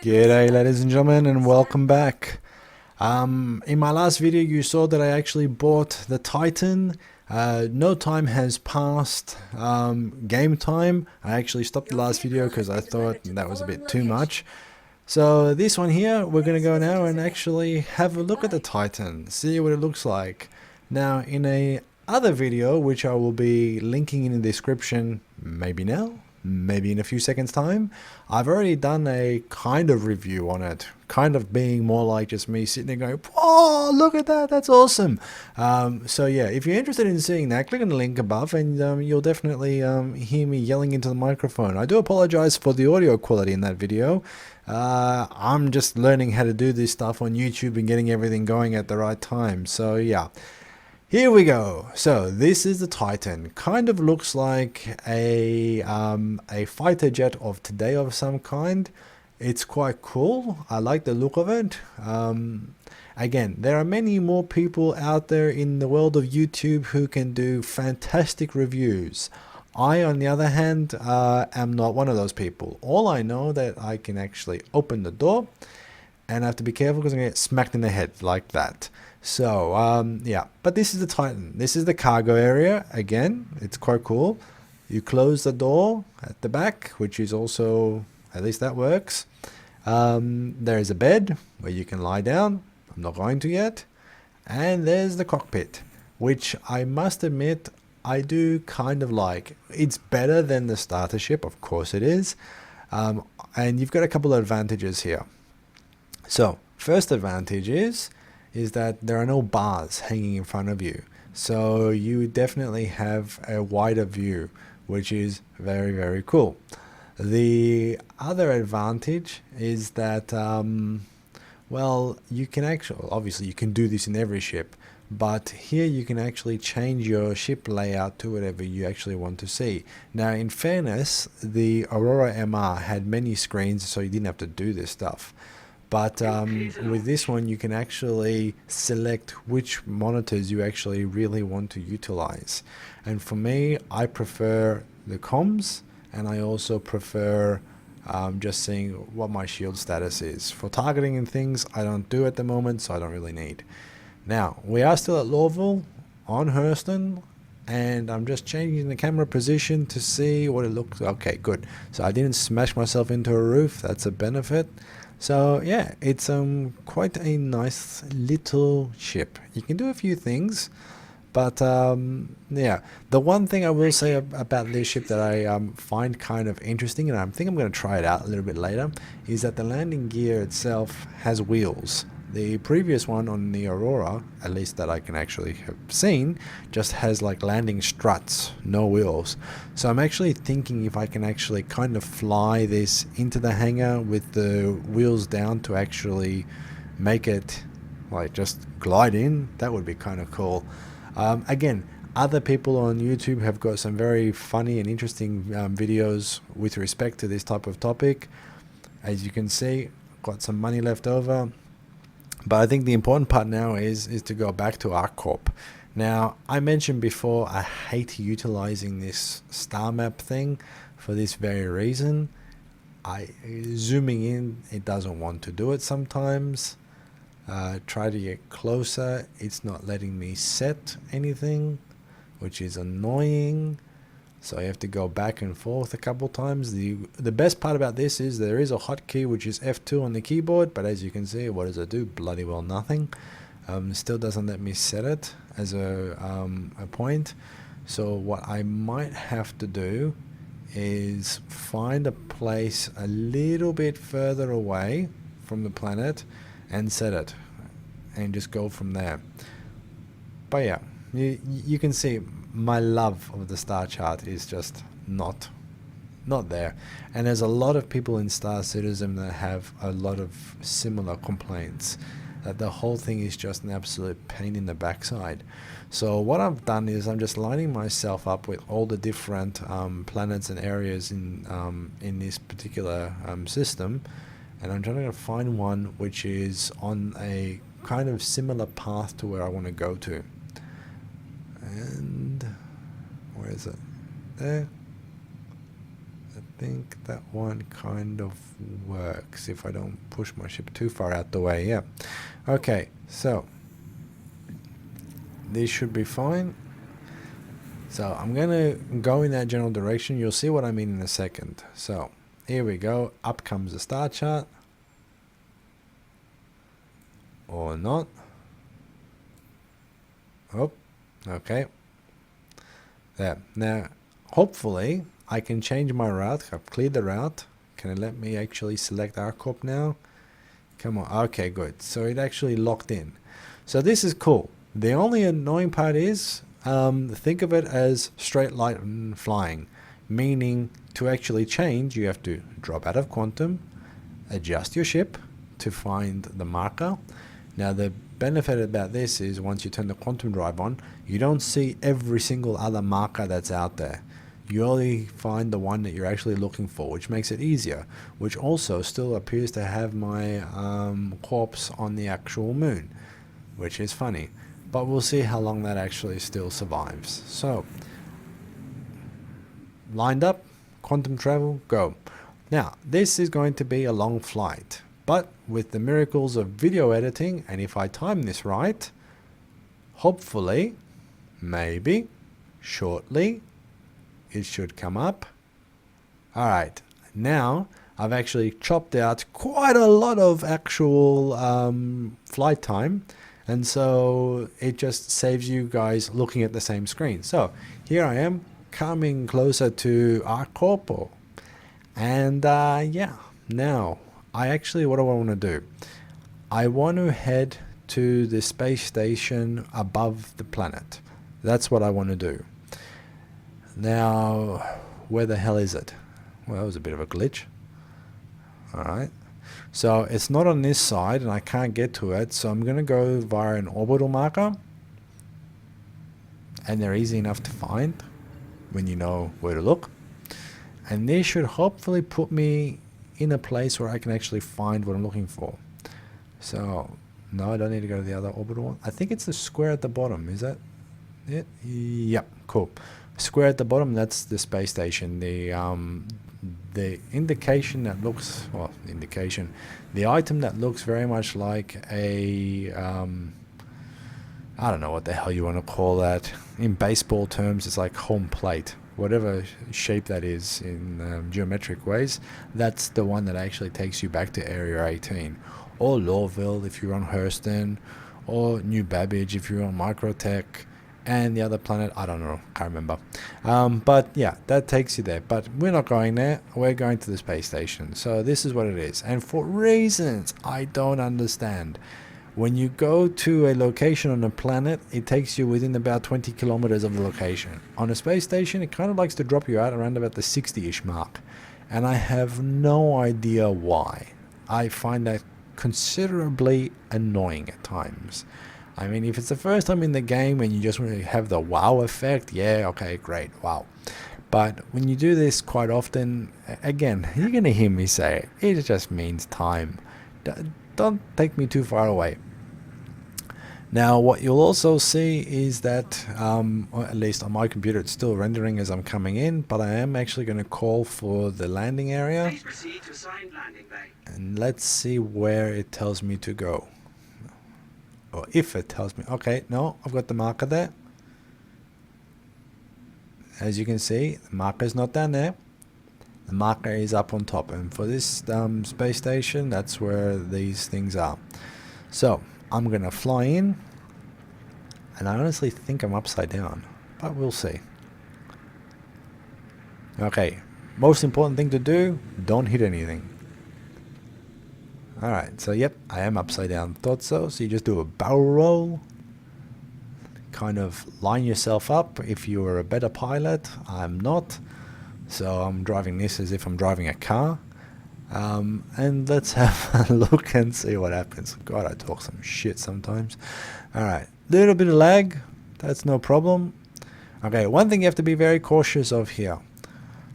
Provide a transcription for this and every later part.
G'day ladies and gentlemen, and welcome back. In my last video you saw that I actually bought the Titan. No time has passed. Game time. I actually stopped the last video because I thought that was a bit too much. So this one here, we're going to go now and actually have a look at the Titan, see what it looks like. Now in a other video, which I will be linking in the description, maybe now, maybe in a few seconds time, I've already done a kind of review on it, kind of being more like just me sitting there going, "Whoa, look at that, that's awesome." So yeah, if you're interested in seeing that, click on the link above and you'll definitely hear me yelling into the microphone. I do apologize for the audio quality in that video. I'm just learning how to do this stuff on YouTube and getting everything going at the right time. So yeah. Here we go. So this is the Titan. Kind of looks like a fighter jet of today of some kind. It's quite cool. I like the look of it. Again, there are many more people out there in the world of YouTube who can do fantastic reviews. I, on the other hand, am not one of those people. All I know that I can actually open the door, and I have to be careful because I'm going to get smacked in the head like that. So yeah, but this is the Titan. This is the cargo area. Again, it's quite cool. You close the door at the back, which is also, at least that works. There is a bed where you can lie down. I'm not going to yet. And there's the cockpit, which I must admit I do kind of like. It's better than the starter ship, of course it is. And you've got a couple of advantages here. So first advantage is that there are no bars hanging in front of you. So you definitely have a wider view, which is very, very cool. The other advantage is that, well, you can actually, obviously you can do this in every ship, but here you can actually change your ship layout to whatever you actually want to see. Now, in fairness, the Aurora MR had many screens, so you didn't have to do this stuff. But with this one, you can actually select which monitors you actually really want to utilize. And for me, I prefer the comms, and I also prefer just seeing what my shield status is. For targeting and things, I don't do at the moment, so I don't really need. Now, we are still at Lawville on Hurston, and I'm just changing the camera position to see what it looks like. Okay, good. So I didn't smash myself into a roof. That's a benefit. So yeah, it's quite a nice little ship. You can do a few things, but yeah, the one thing I will say about this ship that I find kind of interesting, and I think I'm going to try it out a little bit later, is that the landing gear itself has wheels. The previous one on the Aurora, at least that I can actually have seen, just has like landing struts, no wheels. So I'm actually thinking if I can actually kind of fly this into the hangar with the wheels down to actually make it like just glide in, that would be kind of cool. Again, other people on YouTube have got some very funny and interesting videos with respect to this type of topic. As you can see, got some money left over. But I think the important part now is to go back to ArcCorp. Now, I mentioned before I hate utilizing this star map thing for this very reason. Zooming in, it doesn't want to do it sometimes. Try to get closer, it's not letting me set anything, which is annoying. So I have to go back and forth a couple times. The best part about this is there is a hotkey, which is F2 on the keyboard, but as you can see, what does it do? Bloody well nothing. Still doesn't let me set it as a point. So what I might have to do is find a place a little bit further away from the planet and set it and just go from there. But yeah, you can see my love of the star chart is just not there, and there's a lot of people in Star Citizen that have a lot of similar complaints that the whole thing is just an absolute pain in the backside. So what I've done is I'm just lining myself up with all the different planets and areas in this particular system, and I'm trying to find one which is on a kind of similar path to where I want to go to. And where is it? There. think that one kind of works if I don't push my ship too far out the way. Yeah. Okay, so this should be fine. So I'm gonna go in that general direction. You'll see what I mean in a second. So here we go. Up comes the star chart. Or not. Oh, okay. There. Now, hopefully, I can change my route. I've cleared the route. Can it let me actually select ArcCorp now? Come on. Okay, good. So it actually locked in. So this is cool. The only annoying part is, think of it as straight line flying. Meaning, to actually change, you have to drop out of quantum, adjust your ship to find the marker. Now, the benefit about this is once you turn the quantum drive on, you don't see every single other marker that's out there. You only find the one that you're actually looking for, which makes it easier, which also still appears to have my corpse on the actual moon, which is funny. But we'll see how long that actually still survives. So, lined up, quantum travel, go. Now, this is going to be a long flight, but with the miracles of video editing, and if I time this right, hopefully, maybe, shortly, it should come up. Alright, now I've actually chopped out quite a lot of actual flight time, and so it just saves you guys looking at the same screen. So here I am coming closer to ArcCorp, and yeah, now what do I want to do? I want to head to the space station above the planet. That's what I want to do. Now, where the hell is it? Well, that was a bit of a glitch. Alright. So, it's not on this side and I can't get to it. So, I'm going to go via an orbital marker. And they're easy enough to find when you know where to look. And this should hopefully put me in a place where I can actually find what I'm looking for. So, no, I don't need to go to the other orbital one. I think it's the square at the bottom. Is that it? Yep, cool. Square at the bottom, that's the space station. The indication that looks, well, indication, the item that looks very much like a, I don't know what the hell you want to call that. In baseball terms, it's like home plate. Whatever shape that is in geometric ways, that's the one that actually takes you back to Area 18. Or Lawville if you're on Hurston, or New Babbage if you're on Microtech. And the other planet, I don't know, can't remember. But yeah, that takes you there. But we're not going there, we're going to the space station. So this is what it is. And for reasons I don't understand, when you go to a location on a planet, it takes you within about 20 kilometers of the location. On a space station, it kind of likes to drop you out around about the 60-ish mark. And I have no idea why. I find that considerably annoying at times. I mean, if it's the first time in the game and you just want to have the wow effect, yeah, okay, great, wow. But when you do this quite often, again, you're going to hear me say it just means time. Don't take me too far away. Now, what you'll also see is that, or at least on my computer, it's still rendering as I'm coming in, but I am actually going to call for the landing area. Please proceed to assigned landing bay. And let's see where it tells me to go. Or if it tells me. Okay, no, I've got the marker there. As you can see, the marker is not down there. The marker is up on top. And for this space station, that's where these things are. So, I'm going to fly in. And I honestly think I'm upside down. But we'll see. Okay, most important thing to do, don't hit anything. Alright, so yep, I am upside down. Thought so. So you just do a barrel roll. Kind of line yourself up. If you were a better pilot, I'm not. So I'm driving this as if I'm driving a car. And let's have a look and see what happens. God, I talk some shit sometimes. Alright, little bit of lag. That's no problem. Okay, one thing you have to be very cautious of here.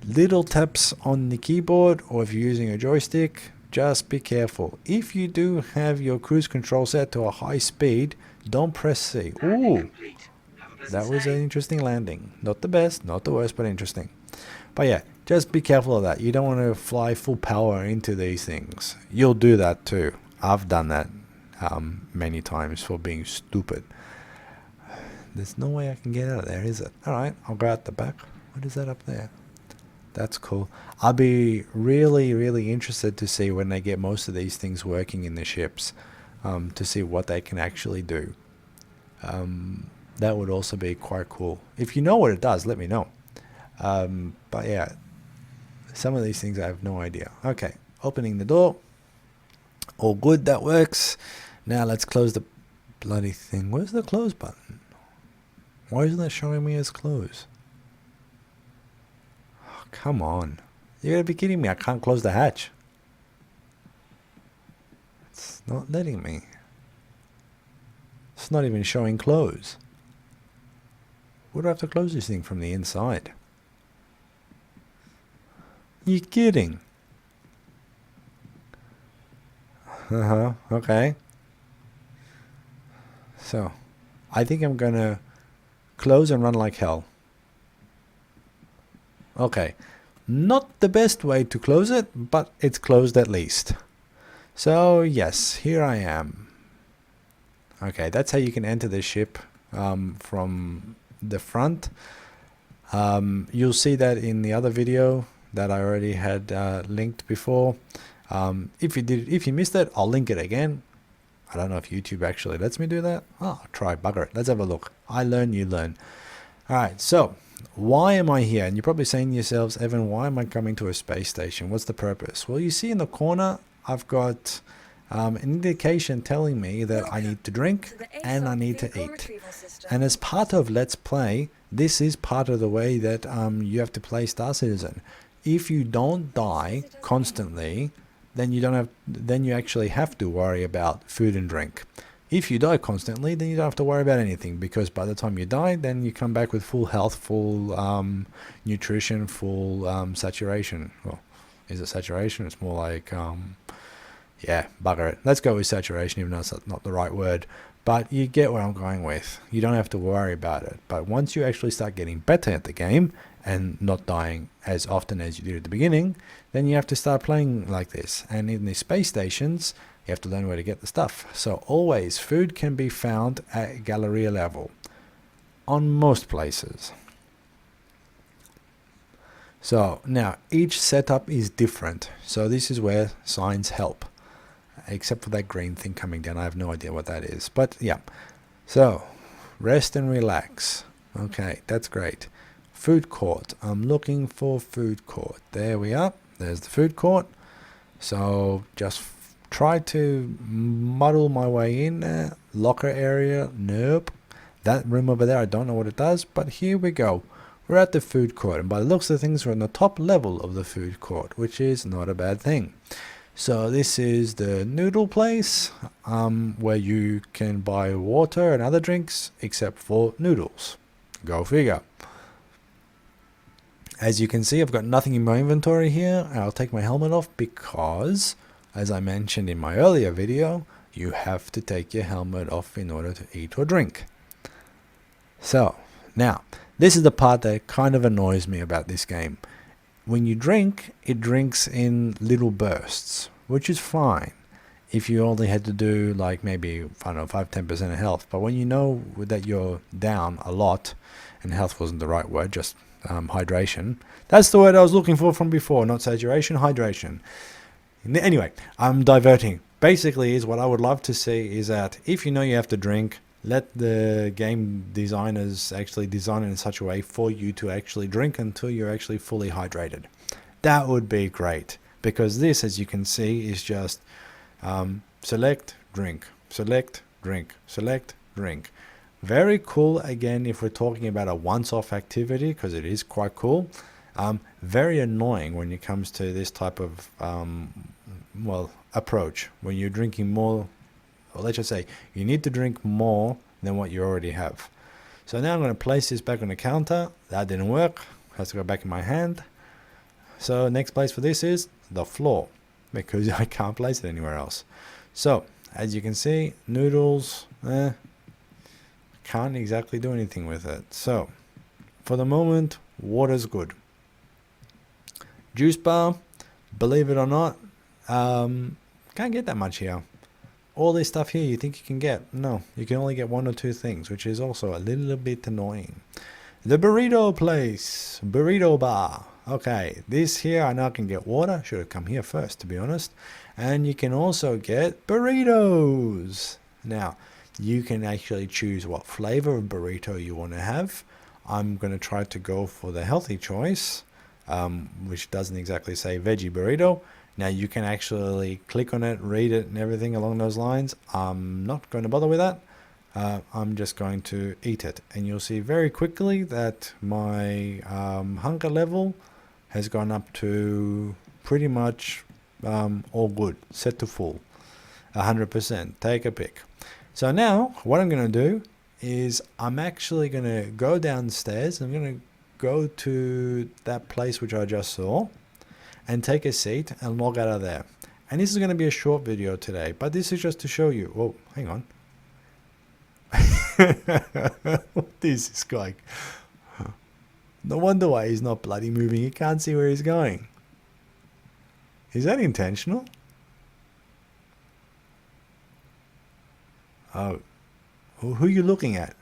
Little taps on the keyboard, or if you're using a joystick, just be careful. If you do have your cruise control set to a high speed, don't press C. Ooh, that was an interesting landing. Not the best, not the worst, but interesting. But yeah, Just be careful of that. You don't want to fly full power into these things. You'll do that too. I've done that many times for being stupid. There's no way I can get out of there, is it? Alright, I'll go out the back. What is that up there? That's cool. I'll be really, really interested to see when they get most of these things working in the ships, to see what they can actually do. That would also be quite cool. If you know what it does, let me know. But yeah, some of these things I have no idea. Okay, opening the door. All good, that works. Now let's close the bloody thing. Where's the close button? Why isn't it showing me as close? Oh, come on. You gotta be kidding me. I can't close the hatch. It's not letting me. It's not even showing close. Would I have to close this thing from the inside? You're kidding. Okay. So, I think I'm gonna close and run like hell. Okay. Not the best way to close it, but it's closed at least. So, yes, here I am. Okay, that's how you can enter the ship from the front. You'll see that in the other video that I already had linked before. If you missed it, I'll link it again. I don't know if YouTube actually lets me do that. Oh, try, bugger it. Let's have a look. I learn, you learn. Alright, so why am I here? And you're probably saying to yourselves, Evan, why am I coming to a space station? What's the purpose? Well, you see in the corner, I've got an indication telling me that I need to drink and I need to eat. And as part of Let's Play, this is part of the way that you have to play Star Citizen. If you don't die constantly, then you actually have to worry about food and drink. If you die constantly, then you don't have to worry about anything, because by the time you die, then you come back with full health, full nutrition, full saturation. Well, is it saturation? It's more like yeah, bugger it. Let's go with saturation, even though it's not the right word. But you get where I'm going with. You don't have to worry about it. But once you actually start getting better at the game and not dying as often as you did at the beginning, then you have to start playing like this. And in the space stations, you have to learn where to get the stuff. So always, food can be found at Galleria level on most places. So now each setup is different. So this is where signs help. Except for that green thing coming down. I have no idea what that is. But yeah. So, rest and relax. Okay, that's great. Food court. I'm looking for food court. There we are. There's the food court. So, just try to muddle my way in there. Locker area. Nope. That room over there, I don't know what it does. But here we go. We're at the food court. And by the looks of things, we're on the top level of the food court, which is not a bad thing. So this is the noodle place, where you can buy water and other drinks except for noodles. Go figure. As you can see, I've got nothing in my inventory here. I'll take my helmet off because, as I mentioned in my earlier video, you have to take your helmet off in order to eat or drink. So, now, this is the part that kind of annoys me about this game. When you drink, it drinks in little bursts, which is fine if you only had to do like maybe, I don't know, 5-10% of health. But when you know that you're down a lot, and health wasn't the right word, just hydration. That's the word I was looking for from before, not saturation, hydration. Anyway, I'm diverting. Basically, is what I would love to see is that if you know you have to drink, let the game designers actually design it in such a way for you to actually drink until you're actually fully hydrated. That would be great, because this, as you can see, is just select, drink, select, drink, select, drink. Very cool, again, if we're talking about a once-off activity, because it is quite cool. Very annoying when it comes to this type of approach, when you're drinking more. Or let's just say you need to drink more than what you already have. So now I'm going to place this back on the counter. That didn't work. Has to go back in my hand. So next place for this is the floor, because I can't place it anywhere else. So as you can see, noodles, can't exactly do anything with it. So for the moment, water's good. Juice bar, believe it or not, can't get that much here. All this stuff here you think you can get. No, you can only get 1 or 2 things, which is also a little bit annoying. The burrito place, burrito bar. Okay, this here I know I can get water. Should have come here first, to be honest. And you can also get burritos. Now, you can actually choose what flavor of burrito you want to have. I'm going to try to go for the healthy choice, which doesn't exactly say veggie burrito. Now you can actually click on it, read it, and everything along those lines. I'm not going to bother with that. I'm just going to eat it, and you'll see very quickly that my hunger level has gone up to pretty much all good, set to full, 100%. Take a pick. So now what I'm going to do is I'm actually going to go downstairs. I'm going to go to that place which I just saw and take a seat and log out of there. And this is going to be a short video today, but this is just to show you. Whoa, hang on. What is this guy? No wonder why he's not bloody moving. He can't see where he's going. Is that intentional? Oh, who are you looking at?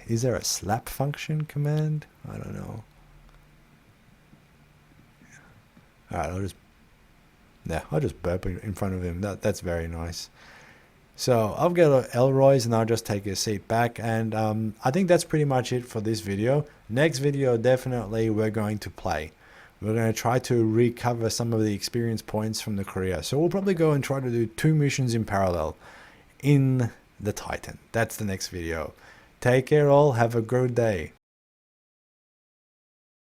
Is there a slap function command? I don't know. Alright, I'll just burp in front of him. That's very nice. So I've got Elroy's, and I'll just take a seat back, and I think that's pretty much it for this video. Next video, definitely we're going to play. We're going to try to recover some of the experience points from the career. So we'll probably go and try to do 2 missions in parallel in the Titan. That's the next video. Take care all. Have a good day.